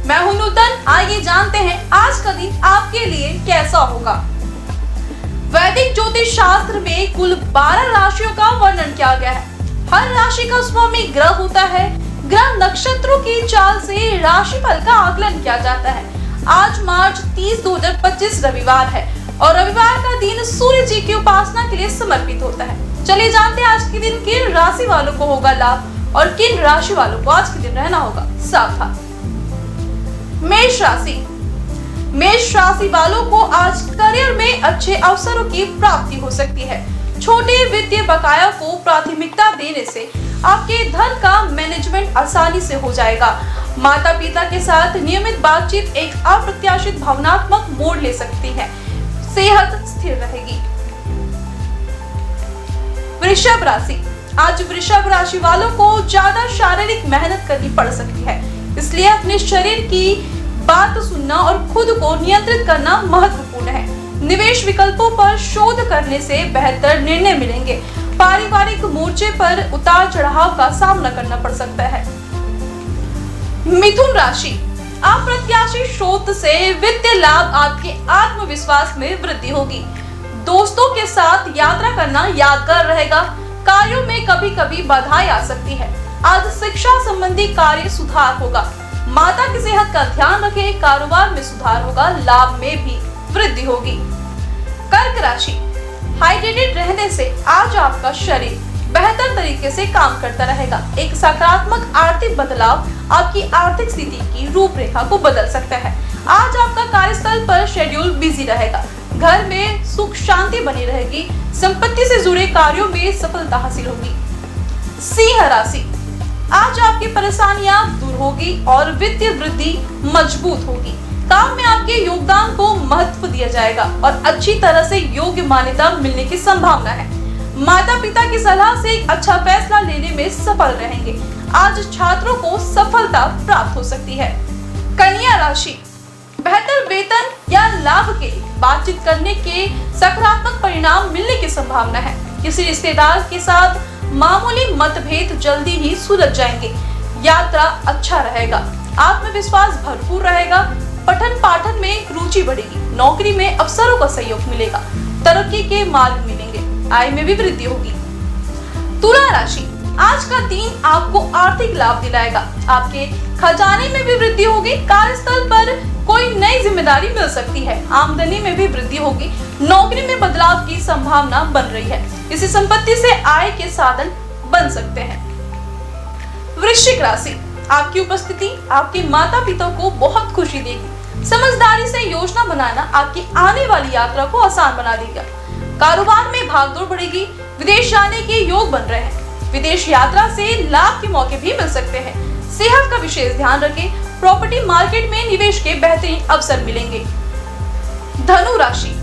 मैं हूं नूतन। आइए जानते हैं आज का दिन आपके लिए कैसा होगा। वैदिक ज्योतिष शास्त्र में कुल 12 राशियों का वर्णन किया गया है। हर राशि का स्वामी ग्रह होता है। ग्रह नक्षत्रों की चाल से राशिफल का आकलन किया जाता है। आज मार्च 30, 2025 रविवार है और रविवार का दिन सूर्य जी की उपासना के लिए समर्पित होता है। चलिए जानते हैं आज के दिन किन राशि वालों को होगा लाभ और किन राशि वालों को आज के दिन रहना होगा सावधान। मेष राशि। मेष राशि वालों को आज करियर में अच्छे अवसरों की प्राप्ति हो सकती है। छोटे वित्तीय बकाया को प्राथमिकता देने से आपके धन का मैनेजमेंट आसानी से हो जाएगा। माता पिता के साथ नियमित बातचीत एक अप्रत्याशित भावनात्मक मोड़ ले सकती है। सेहत स्थिर रहेगी। वृषभ राशि। आज वृषभ राशि वालों को ज्यादा शारीरिक मेहनत करनी पड़ सकती है, इसलिए अपने शरीर की बात सुनना और खुद को नियंत्रित करना महत्वपूर्ण है। निवेश विकल्पों पर शोध करने से बेहतर निर्णय मिलेंगे। पारिवारिक मोर्चे पर उतार चढ़ाव का सामना करना पड़ सकता है। मिथुन राशि। अप्रत्याशित स्रोत से वित्तीय लाभ आपके आत्मविश्वास में वृद्धि होगी। दोस्तों के साथ यात्रा करना यादगार रहेगा। कार्यों में कभी कभी बाधाएं आ सकती है। आज शिक्षा संबंधी कार्य सुधार होगा। माता की सेहत का ध्यान रखें। कारोबार में सुधार होगा। लाभ में भी वृद्धि होगी। कर्क राशि। हाइड्रेटेड रहने से आज आपका शरीर बेहतर तरीके से काम करता रहेगा। एक सकारात्मक आर्थिक बदलाव आपकी आर्थिक स्थिति की रूपरेखा को बदल सकता है। आज आपका कार्यस्थल पर शेड्यूल बिजी रहेगा। घर में सुख शांति बनी रहेगी। संपत्ति से जुड़े कार्यों में सफलता हासिल होगी। सिंह राशि। आज आपकी परेशानियां दूर होगी और वित्तीय वृद्धि मजबूत होगी। काम में आपके योगदान को महत्व दिया जाएगा और अच्छी तरह से योग्य मान्यता मिलने की संभावना है। माता पिता की सलाह से एक अच्छा फैसला लेने में सफल रहेंगे। आज छात्रों को सफलता प्राप्त हो सकती है। कन्या राशि। बेहतर वेतन या लाभ के लिए बातचीत करने के सकारात्मक परिणाम मिलने की संभावना है। किसी रिश्तेदार के साथ मामूली मतभेद जल्दी ही सुलझ जाएंगे। यात्रा अच्छा रहेगा। आत्मविश्वास भरपूर रहेगा। पठन पाठन में रुचि बढ़ेगी। नौकरी में अवसरों का सहयोग मिलेगा। तरक्की के मार्ग मिलेंगे। आय में भी वृद्धि होगी। तुला राशि। आज का दिन आपको आर्थिक लाभ दिलाएगा। आपके खजाने में भी वृद्धि होगी। कार्यस्थल पर कोई नई जिम्मेदारी मिल सकती है। आमदनी में भी वृद्धि होगी। नौकरी में बदलाव की संभावना बन रही है। इसी संपत्ति से आय के साधन बन सकते हैं। वृश्चिक राशि। आपकी उपस्थिति आपके माता पिता को बहुत खुशी देगी। समझदारी से योजना बनाना आपकी आने वाली यात्रा को आसान बना देगा। कारोबार में भागदौड़ बढ़ेगी। विदेश जाने के योग बन रहे हैं। विदेश यात्रा से लाभ के मौके भी मिल सकते हैं। सेहत का विशेष ध्यान रखें। प्रॉपर्टी मार्केट में निवेश के बेहतरीन अवसर मिलेंगे। धनु राशि।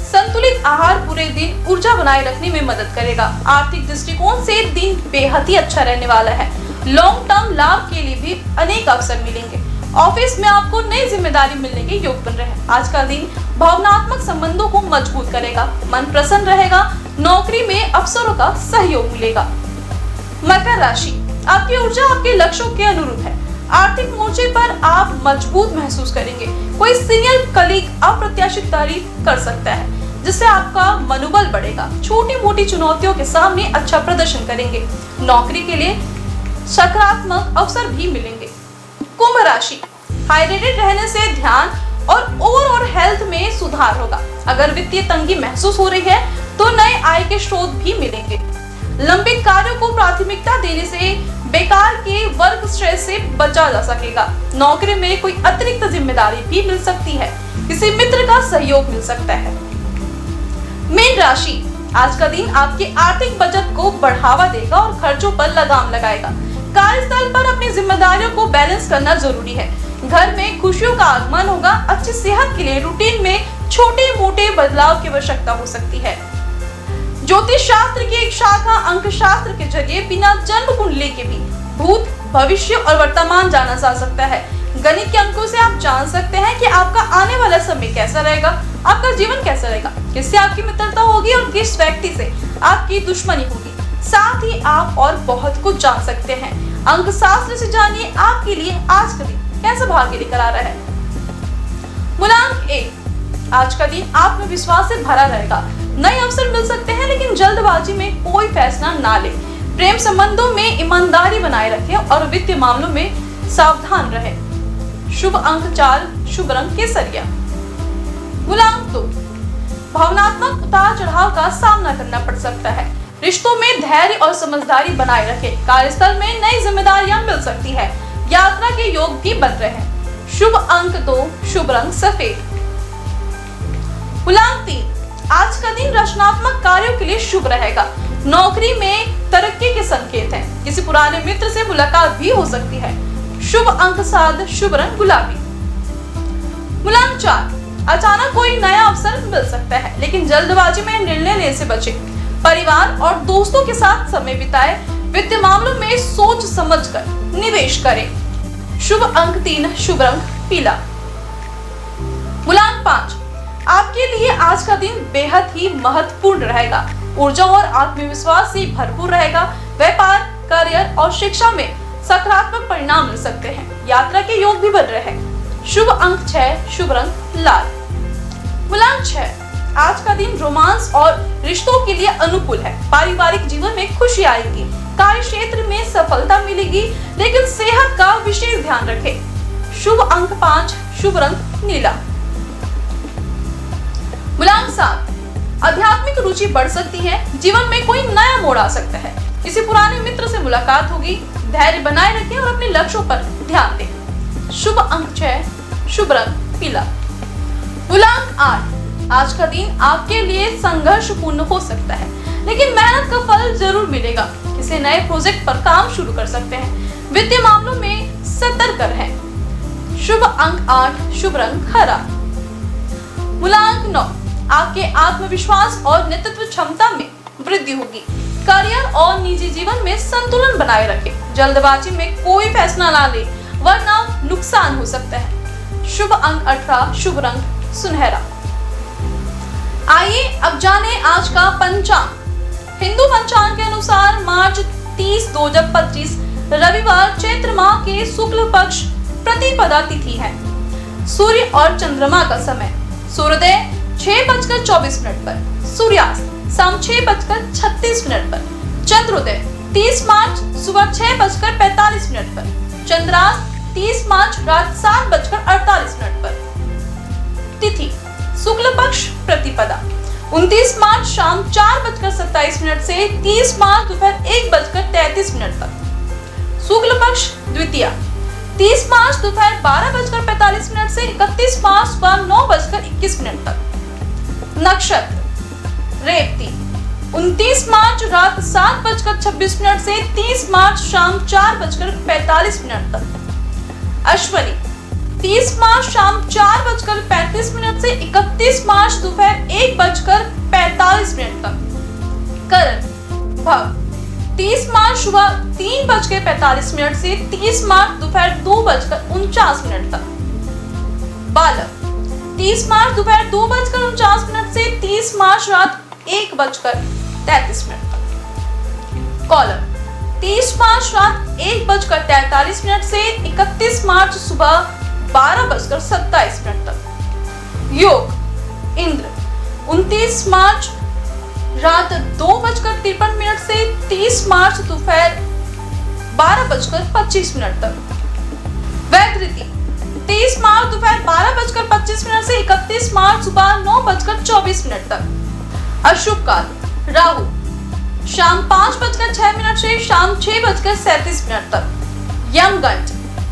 संतुलित आहार पूरे दिन ऊर्जा बनाए रखने में मदद करेगा। आर्थिक दृष्टिकोण से दिन बेहद ही अच्छा रहने वाला है। लॉन्ग टर्म लाभ के लिए भी अनेक अवसर मिलेंगे। ऑफिस में आपको नई जिम्मेदारी मिलने के योग बन रहे हैं। आज का दिन भावनात्मक संबंधों को मजबूत करेगा। मन प्रसन्न रहेगा। नौकरी में अवसरों का सहयोग मिलेगा। मकर राशि। आपकी ऊर्जा आपके लक्ष्यों के अनुरूप है। आर्थिक मोर्चे पर आप मजबूत महसूस करेंगे। कोई सीनियर कलीग अप्रत्याशित तारीफ कर सकता है, जिससे आपका मनोबल बढ़ेगा। छोटी मोटी चुनौतियों के सामने अच्छा प्रदर्शन करेंगे। नौकरी के लिए सकारात्मक अवसर भी मिलेंगे। कुंभ राशि। हाइड्रेटेड रहने से ध्यान और ओवरऑल हेल्थ में सुधार होगा। अगर वित्तीय तंगी महसूस हो रही है तो नए आय के स्रोत भी मिलेंगे। लंबित कार्यों को प्राथमिकता देने से बेकार के वर्क स्ट्रेस से बचा जा सकेगा। नौकरी में कोई अतिरिक्त जिम्मेदारी भी मिल सकती है। किसी मित्र का सहयोग मिल सकता है। मीन राशि। आज का दिन आपके आर्थिक बचत को बढ़ावा देगा और खर्चों पर लगाम लगाएगा। कार्यस्थल पर अपनी जिम्मेदारियों को बैलेंस करना जरूरी है। घर में खुशियों का आगमन होगा। अच्छी सेहत के लिए रूटीन में छोटे मोटे बदलाव की आवश्यकता हो सकती है। ज्योतिष शास्त्र की एक शाखा अंक शास्त्र के जरिए बिना जन्म कुंडली के भी भूत, भविष्य और वर्तमान जाना जा सकता है। गणित के अंकों से आप जान सकते हैं कि आपका आने वाला समय कैसा रहेगा, आपका जीवन कैसा रहेगा, किससे आपकी मित्रता होगी और किस व्यक्ति से आपकी दुश्मनी होगी। साथ ही आप और बहुत कुछ जान सकते हैं। अंक शास्त्र से जानिए आपके लिए आज का दिन कैसे भाग्य लेकर आ रहा है। मूलांक 1, आज का दिन आत्मविश्वास से भरा रहेगा। नए अवसर मिल सकते हैं, लेकिन जल्दबाजी में कोई फैसला ना ले। प्रेम संबंधों में ईमानदारी बनाए रखें और वित्तीय मामलों में सावधान रहें। शुभ अंक 4, शुभ रंग केसरिया। मूलांक 2, भावनात्मक उतार चढ़ाव का सामना करना पड़ सकता है। रिश्तों में धैर्य और समझदारी बनाए रखें। कार्यस्थल में नई जिम्मेदारियां मिल सकती है। यात्रा के योग भी बन रहे हैं। शुभ अंक 2, शुभ रंग सफेद। मूलांक 3, आज का दिन रचनात्मक कार्यों के लिए शुभ रहेगा। नौकरी में तरक्की के संकेत हैं। किसी पुराने मित्र से मुलाकात भी हो सकती है। शुभ अंक 7, शुभ रंग गुलाबी। मूलांक 4, अचानक कोई नया अवसर मिल सकता है, लेकिन जल्दबाजी में निर्णय लेने से बचें। परिवार और दोस्तों के साथ समय बिताएं। वित्तीय मामलों में सोच समझकर निवेश करें। शुभ अंक 3, शुभ रंग पीला। मूलांक 5, आपके लिए आज का दिन बेहद ही महत्वपूर्ण रहेगा। ऊर्जा और आत्मविश्वास से भरपूर रहेगा। व्यापार, करियर और शिक्षा में सकारात्मक परिणाम मिल सकते हैं। यात्रा के योग भी बन रहे हैं। शुभ अंक 6, शुभ रंग लाल। मूलांक 6, आज का दिन रोमांस और रिश्तों के लिए अनुकूल है। पारिवारिक जीवन में खुशी आएगी। कार्य क्षेत्र में सफलता मिलेगी, लेकिन सेहत का विशेष ध्यान रखें। शुभ अंक 5, शुभ रंग नीला। मूलांक 7, आध्यात्मिक रुचि बढ़ सकती है। जीवन में कोई नया मोड़ आ सकता है। किसी पुराने मित्र से मुलाकात होगी। धैर्य बनाए रखें और अपने लक्ष्यों पर ध्यान दें। शुभ अंक 6, शुभ रंग पीला। मूलांक 8, आज का दिन आपके लिए संघर्षपूर्ण हो सकता है, लेकिन मेहनत का फल जरूर मिलेगा। किसी नए प्रोजेक्ट पर काम शुरू कर सकते हैं। वित्तीय मामलों में सतर्क रहें। शुभ अंक 8, शुभ रंग हरा। मूलांक 9, आपके आत्मविश्वास और नेतृत्व क्षमता में वृद्धि होगी। करियर और निजी जीवन में संतुलन बनाए रखें। जल्दबाजी में कोई फैसला ना ले, वरना नुकसान हो सकता है। शुभ अंक 18, शुभ रंग सुनहरा। आइए अब जाने आज का पंचांग। हिंदू पंचांग के अनुसार मार्च 30, 2025 रविवार चैत्र माह के शुक्ल पक्ष प्रतिपदा तिथि है। सूर्य और चंद्रमा का समय सूर्योदय 6:24 पर, सूर्यास्त शाम 6:36 पर, चंद्रोदय 30 मार्च सुबह 6:45 पर, चंद्रास्त 30 मार्च रात 7:48 पर। तिथि शुक्ल पक्ष प्रतिपदा 29 मार्च शाम 4:27 से 30 मार्च दोपहर 1:33 तक। शुक्ल पक्ष द्वितीया 30 मार्च दोपहर 12:45 से 31 मार्च सुबह 9:21 तक। नक्षत्र रेवती 29 मार्च रात 7:26 से 30 मार्च शाम 4:45 तक। अश्वनी 30 मार्च शाम 4:35 से 31 मार्च दोपहर 1:45 तक। करण भव 30 मार्च सुबह 3:45 से 30 मार्च दोपहर 2:49 तक। बालक 30 मार्च दोपहर 2:49 से 30 मार्च रात 1:33 तक। कॉलम 30 मार्च रात 1:43 से 31 मार्च सुबह 12:27 तक। योग इंद्र 29 मार्च रात 2:53 से 30 मार्च दोपहर 12:25 तक। वैधृति 30 मार्च दोपहर 12:25 से 31 मार्च सुबह 9:24 तक। अशुभ काल राहु शाम 5:06 से शाम 6:37 तक। यमगंड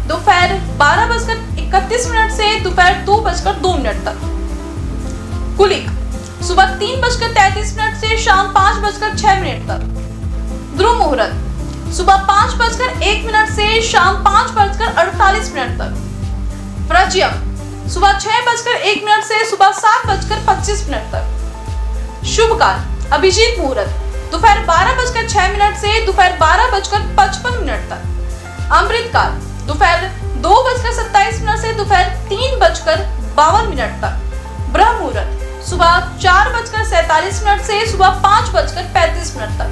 दोपहर 12:31 से दोपहर 2:02 तक। कुलिक सुबह 3:33 से शाम 5:06 तक। ध्रुव मुहूर्त सुबह 5:01 से शाम 5:48 तक। प्रज्यम सुबह 6:01 से सुबह 7:25 तक। शुभ काल अभिजीत मुहूर्त दोपहर 12:06 से दोपहर 12:55 तक। अमृत काल दोपहर 2:27 से दोपहर 3:52 तक। ब्रह्म मुहूर्त सुबह 4:47 से सुबह 5:35 तक।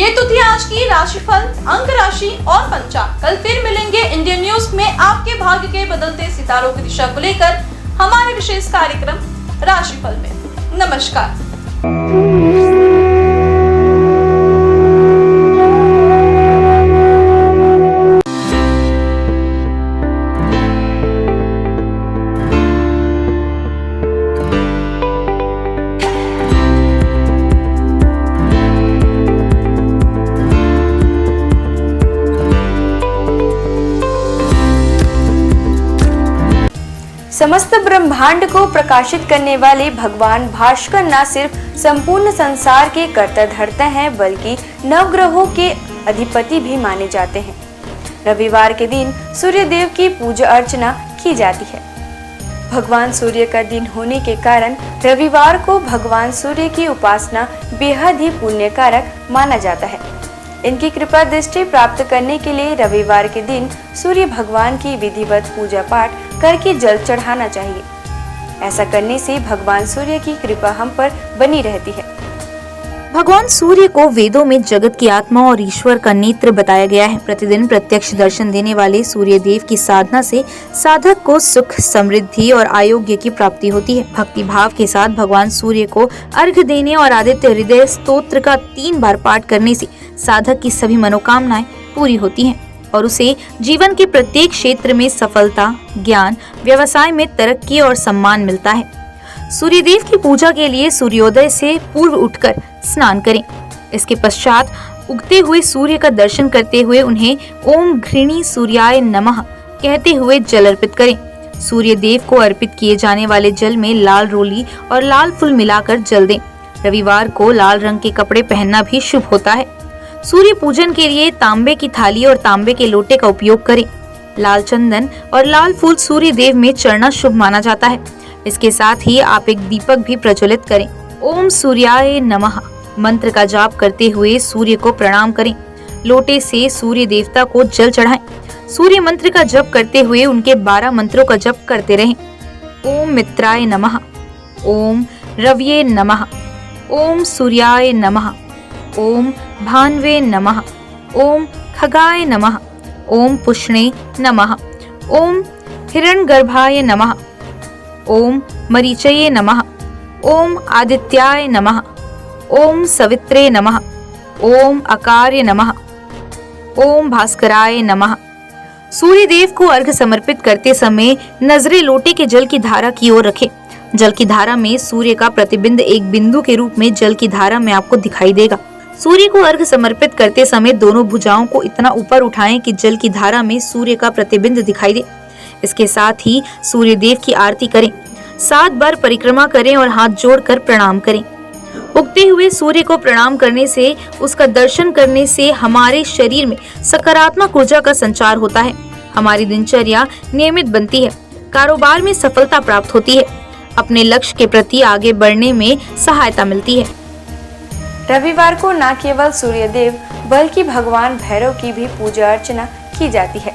ये तो थी आज की राशिफल, अंक राशि और पंचांग। कल फिर मिलेंगे इंडियन न्यूज में आपके भाग्य के बदलते सितारों की दिशा को लेकर हमारे विशेष कार्यक्रम राशिफल में। नमस्कार। समस्त ब्रह्मांड को प्रकाशित करने वाले भगवान भास्कर न सिर्फ संपूर्ण संसार के कर्ता धर्ता हैं, बल्कि नवग्रहों के अधिपति भी माने जाते हैं। रविवार के दिन सूर्य देव की पूजा अर्चना की जाती है। भगवान सूर्य का दिन होने के कारण रविवार को भगवान सूर्य की उपासना बेहद ही पुण्यकारक माना जाता है। इनकी कृपा दृष्टि प्राप्त करने के लिए रविवार के दिन सूर्य भगवान की विधिवत पूजा पाठ करके जल चढ़ाना चाहिए। ऐसा करने से भगवान सूर्य की कृपा हम पर बनी रहती है। भगवान सूर्य को वेदों में जगत की आत्मा और ईश्वर का नेत्र बताया गया है। प्रतिदिन प्रत्यक्ष दर्शन देने वाले सूर्य देव की साधना से साधक को सुख, समृद्धि और आरोग्य की प्राप्ति होती है। भक्ति भाव के साथ भगवान सूर्य को अर्घ्य देने और आदित्य हृदय स्तोत्र का 3 बार पाठ करने से साधक की सभी मनोकामनाएं पूरी होती हैं और उसे जीवन के प्रत्येक क्षेत्र में सफलता, ज्ञान, व्यवसाय में तरक्की और सम्मान मिलता है। सूर्यदेव की पूजा के लिए सूर्योदय से पूर्व उठकर स्नान करें। इसके पश्चात उगते हुए सूर्य का दर्शन करते हुए उन्हें ओम घृणी सूर्याय नमः कहते हुए जल अर्पित करें। सूर्य देव को अर्पित किए जाने वाले जल में लाल रोली और लाल फूल मिलाकर जल दें। रविवार को लाल रंग के कपड़े पहनना भी शुभ होता है। सूर्य पूजन के लिए तांबे की थाली और तांबे के लोटे का उपयोग करें। लाल चंदन और लाल फूल सूर्य देव में चढ़ना शुभ माना जाता है। इसके साथ ही आप एक दीपक भी प्रज्वलित करें। ओम सूर्याय नमः मंत्र का जाप करते हुए सूर्य को प्रणाम करें। लोटे से सूर्य देवता को जल चढ़ाएं। सूर्य मंत्र का जप करते हुए उनके 12 मंत्रों का जप करते रहें। ओम मित्राय नमः, ओम रव्ये नमः, ओम सूर्याय नमः, ओम भान्वे नमः, ओम खगाय नमः, ओम पुष्णे नमः, ओम हिरण्यगर्भाय नमः, ओम मरीचये नमः, ओम आदित्याय नमः, ओम सवित्रे नमः, ओम अकार्य नमः, ओम भास्कराय नमः। सूर्य देव को अर्घ्य समर्पित करते समय नजरें लोटे के जल की धारा की ओर रखें। जल की धारा में सूर्य का प्रतिबिंब एक बिंदु के रूप में जल की धारा में आपको दिखाई देगा। सूर्य को अर्घ्य समर्पित करते समय दोनों भुजाओं को इतना ऊपर उठाएं कि जल की धारा में सूर्य का प्रतिबिंब दिखाई दे। इसके साथ ही सूर्य देव की आरती करें। 7 बार परिक्रमा करें और हाथ जोड़कर प्रणाम करें। उगते हुए सूर्य को प्रणाम करने से, उसका दर्शन करने से हमारे शरीर में सकारात्मक ऊर्जा का संचार होता है। हमारी दिनचर्या नियमित बनती है। कारोबार में सफलता प्राप्त होती है। अपने लक्ष्य के प्रति आगे बढ़ने में सहायता मिलती है। रविवार को न केवल सूर्य देव बल्कि भगवान भैरव की भी पूजा अर्चना की जाती है।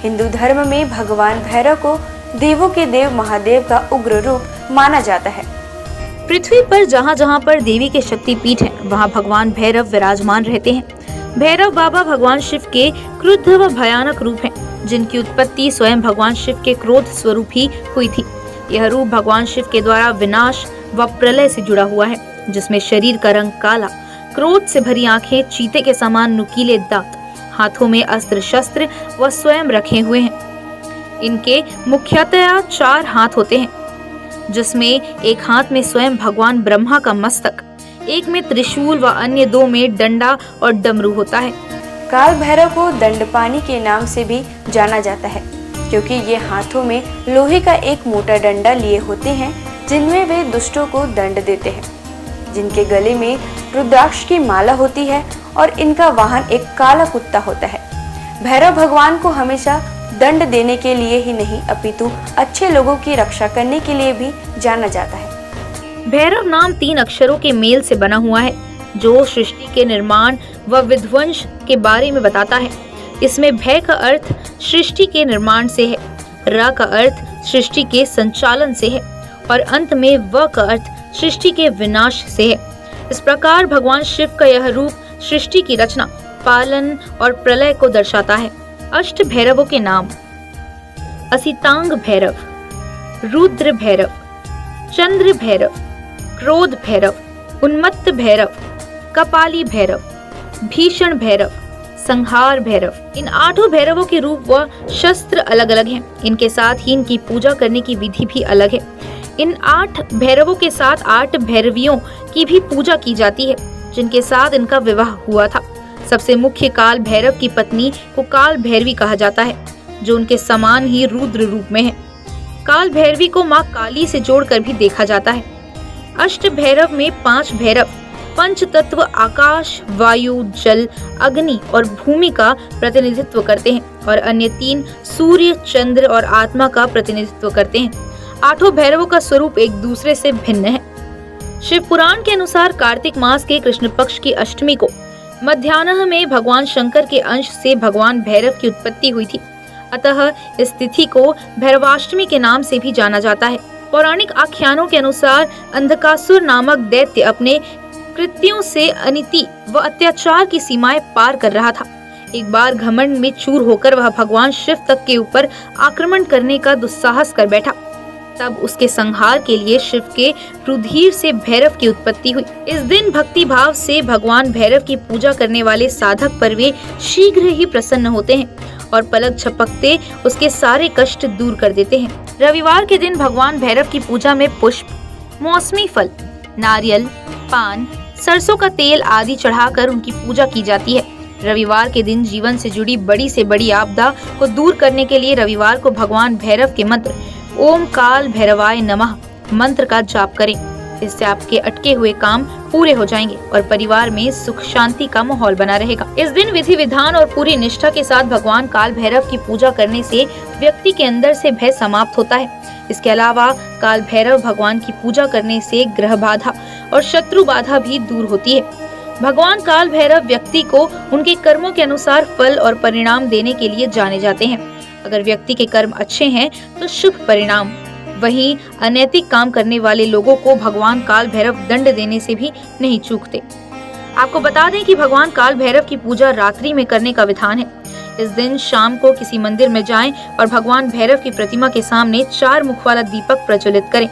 हिंदू धर्म में भगवान भैरव को देवों के देव महादेव का उग्र रूप माना जाता है। पृथ्वी पर जहाँ जहाँ पर देवी के शक्तिपीठ है, वहाँ भगवान भैरव विराजमान रहते हैं। भैरव बाबा भगवान शिव के क्रुद्ध व भयानक रूप हैं, जिनकी उत्पत्ति स्वयं भगवान शिव के क्रोध स्वरूप ही हुई थी। यह रूप भगवान शिव के द्वारा विनाश व प्रलय से जुड़ा हुआ है, जिसमें शरीर का रंग काला, क्रोध से भरी आंखें, चीते के समान नुकीले दांत, हाथों में अस्त्र शस्त्र व स्वयं रखे हुए हैं। इनके मुख्यतया 4 हाथ होते हैं, जिसमें एक हाथ में स्वयं भगवान ब्रह्मा का मस्तक, एक में त्रिशूल व अन्य 2 में डंडा और डमरू होता है। काल भैरव को दंडपानी के नाम से भी जाना जाता है, क्योंकि ये हाथों में लोहे का एक मोटा डंडा लिए होते हैं, जिनमें वे दुष्टों को दंड देते हैं। जिनके गले में रुद्राक्ष की माला होती है और इनका वाहन एक काला कुत्ता होता है। भैरव भगवान को हमेशा दंड देने के लिए ही नहीं, अपितु अच्छे लोगों की रक्षा करने के लिए भी जाना जाता है। भैरव नाम 3 अक्षरों के मेल से बना हुआ है, जो सृष्टि के निर्माण व विध्वंस के बारे में बताता है। इसमें भय का अर्थ सृष्टि के निर्माण से है, र का अर्थ सृष्टि के संचालन से है और अंत में व का अर्थ सृष्टि के विनाश से है। इस प्रकार भगवान शिव का यह रूप सृष्टि की रचना, पालन और प्रलय को दर्शाता है। अष्ट भैरवों के नाम: असितांग भैरव, रुद्र भैरव, चंद्र भैरव, क्रोध भैरव, उन्मत्त भैरव, कपाली भैरव, भीषण भैरव, संहार भैरव। इन 8 भैरवों के रूप व शस्त्र अलग अलग हैं। इनके साथ ही इनकी पूजा करने की विधि भी अलग है। इन 8 भैरवों के साथ 8 भैरवियों की भी पूजा की जाती है, जिनके साथ इनका विवाह हुआ था। सबसे मुख्य काल भैरव की पत्नी को काल भैरवी कहा जाता है, जो उनके समान ही रुद्र रूप में है। काल भैरवी को माँ काली से जोड़कर भी देखा जाता है। अष्ट भैरव में 5 भैरव पंच तत्व आकाश, वायु, जल, अग्नि और भूमि का प्रतिनिधित्व करते हैं और अन्य 3 सूर्य, चंद्र और आत्मा का प्रतिनिधित्व करते हैं। 8 भैरवों का स्वरूप एक दूसरे से भिन्न है। शिव पुराण के अनुसार कार्तिक मास के कृष्ण पक्ष की अष्टमी को मध्याह्न में भगवान शंकर के अंश से भगवान भैरव की उत्पत्ति हुई थी। अतः इस तिथि को भैरवाष्टमी के नाम से भी जाना जाता है। पौराणिक आख्यानों के अनुसार अंधकासुर नामक दैत्य अपने कृत्यों से अनिति व अत्याचार की सीमाएं पार कर रहा था। एक बार घमंड में चूर होकर वह भगवान शिव तक के ऊपर आक्रमण करने का दुस्साहस कर बैठा। तब उसके संहार के लिए शिव के रुधिर से भैरव की उत्पत्ति हुई। इस दिन भक्ति भाव से भगवान भैरव की पूजा करने वाले साधक पर वे शीघ्र ही प्रसन्न होते हैं और पलक झपकते उसके सारे कष्ट दूर कर देते हैं। रविवार के दिन भगवान भैरव की पूजा में पुष्प, मौसमी फल, नारियल, पान, सरसों का तेल आदि चढ़ाकर उनकी पूजा की जाती है। रविवार के दिन जीवन से जुड़ी बड़ी से बड़ी आपदा को दूर करने के लिए रविवार को भगवान भैरव के मंत्र ओम काल भैरवाय नमः मंत्र का जाप करें। इससे आपके अटके हुए काम पूरे हो जाएंगे और परिवार में सुख शांति का माहौल बना रहेगा। इस दिन विधि विधान और पूरी निष्ठा के साथ भगवान काल भैरव की पूजा करने से व्यक्ति के अंदर से भय समाप्त होता है। इसके अलावा काल भैरव भगवान की पूजा करने से ग्रह बाधा और शत्रु बाधा भी दूर होती है। भगवान काल भैरव व्यक्ति को उनके कर्मों के अनुसार फल और परिणाम देने के लिए जाने जाते हैं। अगर व्यक्ति के कर्म अच्छे हैं तो शुभ परिणाम, वहीं अनैतिक काम करने वाले लोगों को भगवान काल भैरव दंड देने से भी नहीं चूकते। आपको बता दें कि भगवान काल भैरव की पूजा रात्रि में करने का विधान है। इस दिन शाम को किसी मंदिर में जाएं और भगवान भैरव की प्रतिमा के सामने 4 मुख वाला दीपक प्रज्वलित करें।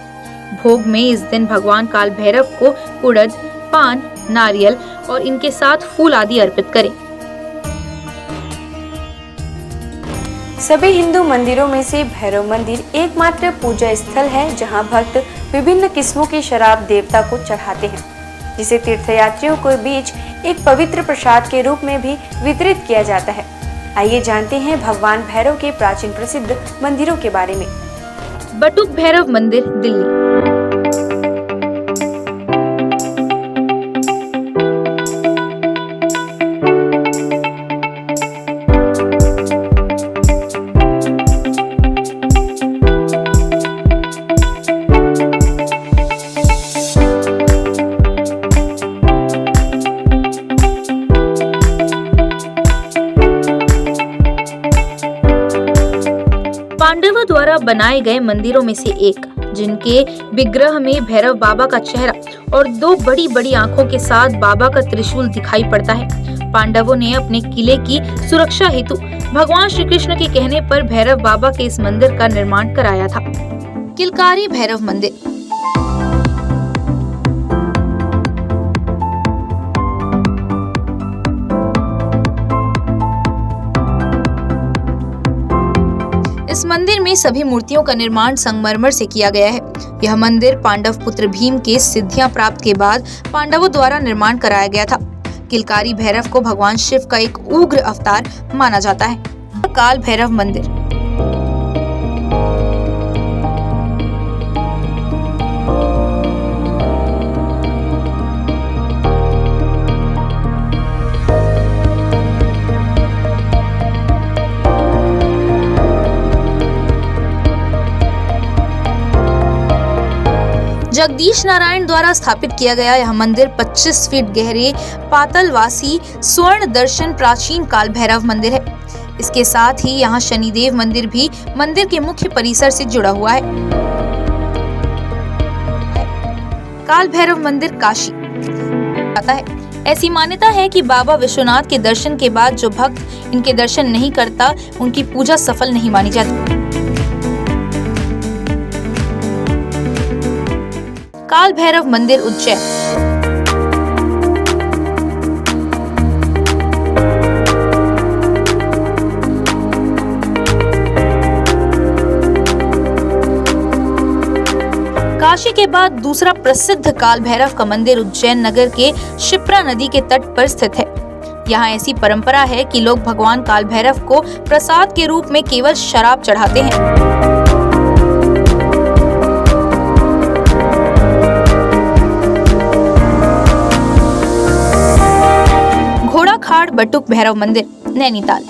भोग में इस दिन भगवान काल भैरव को उड़द, पान, नारियल और इनके साथ फूल आदि अर्पित करें। सभी हिंदू मंदिरों में से भैरव मंदिर एकमात्र पूजा स्थल है जहां भक्त विभिन्न किस्मों की शराब देवता को चढ़ाते हैं, जिसे तीर्थयात्रियों के बीच एक पवित्र प्रसाद के रूप में भी वितरित किया जाता है। आइए जानते हैं भगवान भैरव के प्राचीन प्रसिद्ध मंदिरों के बारे में। बटुक भैरव मंदिर, दिल्ली। पांडवों द्वारा बनाए गए मंदिरों में से एक, जिनके विग्रह में भैरव बाबा का चेहरा और 2 बड़ी बड़ी आंखों के साथ बाबा का त्रिशूल दिखाई पड़ता है। पांडवों ने अपने किले की सुरक्षा हेतु भगवान श्री कृष्ण के कहने पर भैरव बाबा के इस मंदिर का निर्माण कराया था। किलकारी भैरव मंदिर। इस मंदिर में सभी मूर्तियों का निर्माण संगमरमर से किया गया है। यह मंदिर पांडव पुत्र भीम के सिद्धियां प्राप्त के बाद पांडवों द्वारा निर्माण कराया गया था। किलकारी भैरव को भगवान शिव का एक उग्र अवतार माना जाता है। काल भैरव मंदिर। जगदीश नारायण द्वारा स्थापित किया गया यह मंदिर 25 फीट गहरे पातालवासी स्वर्ण दर्शन प्राचीन काल भैरव मंदिर है। इसके साथ ही यहाँ शनिदेव मंदिर भी मंदिर के मुख्य परिसर से जुड़ा हुआ है। काल भैरव मंदिर काशी आता है। ऐसी मान्यता है कि बाबा विश्वनाथ के दर्शन के बाद जो भक्त इनके दर्शन नहीं करता, उनकी पूजा सफल नहीं मानी जाती। काल भैरव मंदिर उज्जैन। काशी के बाद दूसरा प्रसिद्ध काल भैरव का मंदिर उज्जैन नगर के शिप्रा नदी के तट पर स्थित है। यहाँ ऐसी परंपरा है कि लोग भगवान काल भैरव को प्रसाद के रूप में केवल शराब चढ़ाते हैं। घोड़ाखाड़ बटुक भैरव मंदिर, नैनीताल।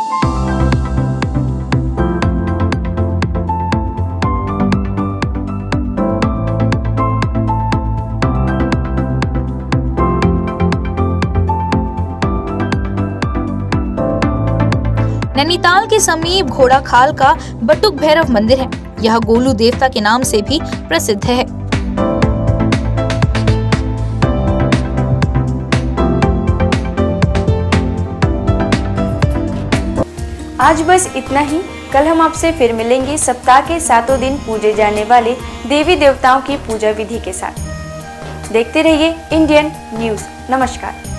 नैनीताल के समीप घोड़ाखाल का बटुक भैरव मंदिर है। यह गोलू देवता के नाम से भी प्रसिद्ध है। आज बस इतना ही। कल हम आपसे फिर मिलेंगे सप्ताह के 7 दिन पूजे जाने वाले देवी देवताओं की पूजा विधि के साथ। देखते रहिए इंडियन न्यूज़। नमस्कार।